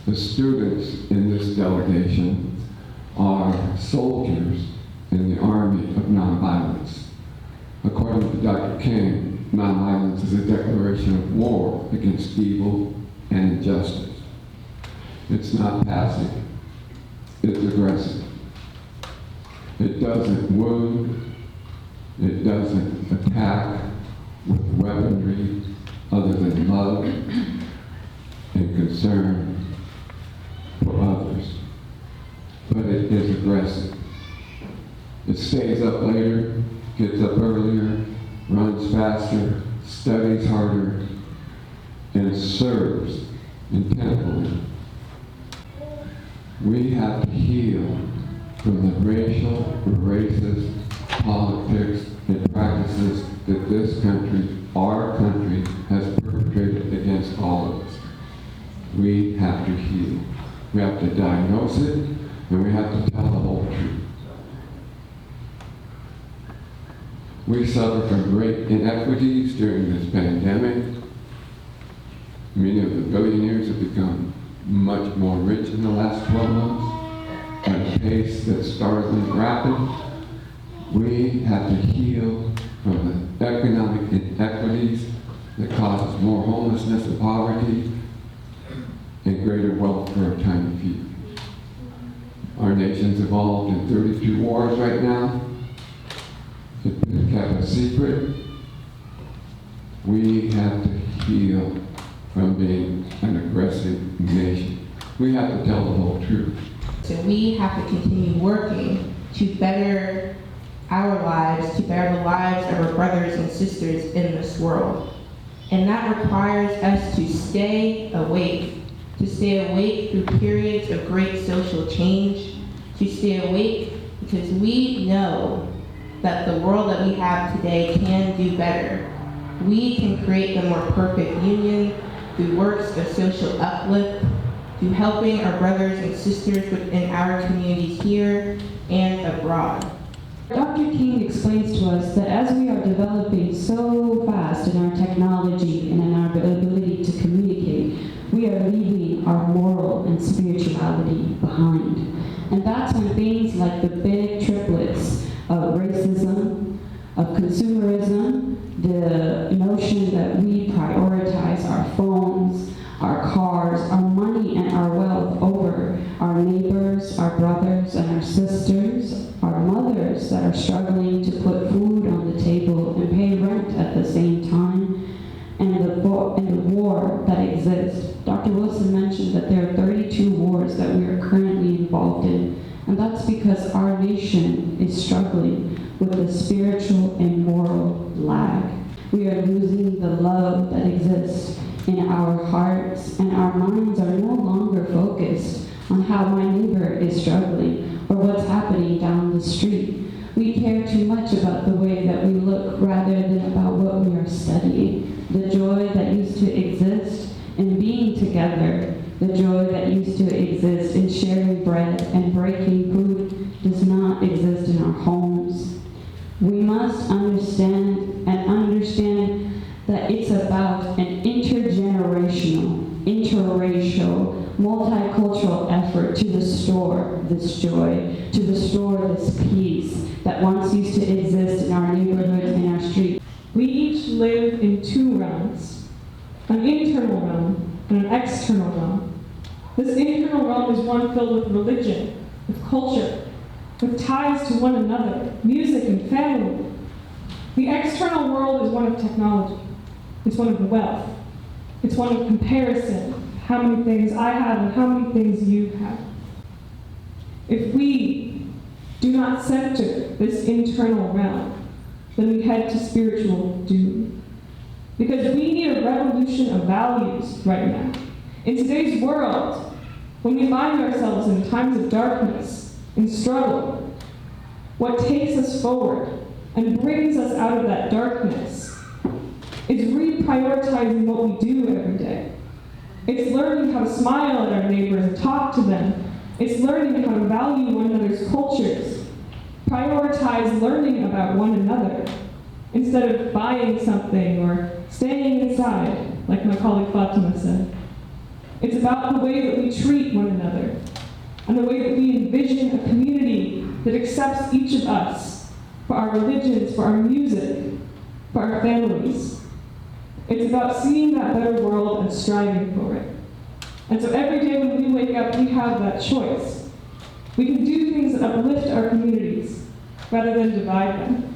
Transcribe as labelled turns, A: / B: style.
A: The students in this delegation are soldiers in the Army of Nonviolence. According to Dr. King, nonviolence is a declaration of war against evil and injustice. It's not passive, it's aggressive. It doesn't wound, it doesn't attack with weaponry other than love and concern for others. But it is aggressive. It stays up later, gets up earlier, runs faster, studies harder, and serves intently. We have to heal from the racial, racist politics and practices that this country, our country, has perpetrated against all of us. We have to heal. We have to diagnose it, and we have to tell the whole truth. We suffer from great inequities during this pandemic. Many of the billionaires have become much more rich in the last 12 months at a pace that's startlingly rapid. We have to heal from the economic inequities that causes more homelessness and poverty and greater wealth for a tiny few. Our nation's involved in 32 wars right now. It's been kept a secret. We have to heal from being an aggressive nation. We have to tell the whole truth.
B: So we have to continue working to better our lives, to better the lives of our brothers and sisters in this world. And that requires us to stay awake through periods of great social change, to stay awake because we know that the world that we have today can do better. We can create the more perfect union through works of social uplift, through helping our brothers and sisters within our communities here and abroad.
C: Dr. King explains to us that as we are developing so fast in our technology and in our ability to communicate, we are leaving our moral and spirituality behind. And that's when things like the big triplets of racism, of consumerism, the notion that we prioritize our phones, our cars, our money, and our wealth over our neighbors, our brothers, and our sisters, our mothers that are struggling to put food on the table and pay rent at the same time, and the war that exists. Dr. Wilson mentioned that there are 32 wars that we are currently involved in, and that's because our nation is struggling with the spiritual and moral lag. We are losing the love that exists in our hearts, and our minds are no longer focused on how my neighbor is struggling or what's happening down the street. We care too much about the way that we look rather than about what we are studying. The joy that used to exist in being together, the joy that used to exist in sharing bread and breaking food does not exist in our homes. We must understand that it's about an intergenerational, interracial, multicultural effort to restore this joy, to restore this peace that once used to exist in our neighborhoods and our streets.
D: We each live in two realms, an internal realm and an external realm. This internal realm is one filled with religion, with culture, with ties to one another, music and family. The external world is one of technology. It's one of wealth. It's one of comparison, how many things I have and how many things you have. If we do not center this internal realm, then we head to spiritual doom. Because we need a revolution of values right now. In today's world, when we find ourselves in times of darkness and struggle, what takes us forward and brings us out of that darkness is reprioritizing what we do every day. It's learning how to smile at our neighbors and talk to them. It's learning how to value one another's cultures. Prioritize learning about one another instead of buying something or staying inside, like my colleague Fatima said. It's about the way that we treat one another and the way that we envision a community that accepts each of us for our religions, for our music, for our families. It's about seeing that better world and striving for it. And so every day when we wake up, we have that choice. We can do things that uplift our communities rather than divide them.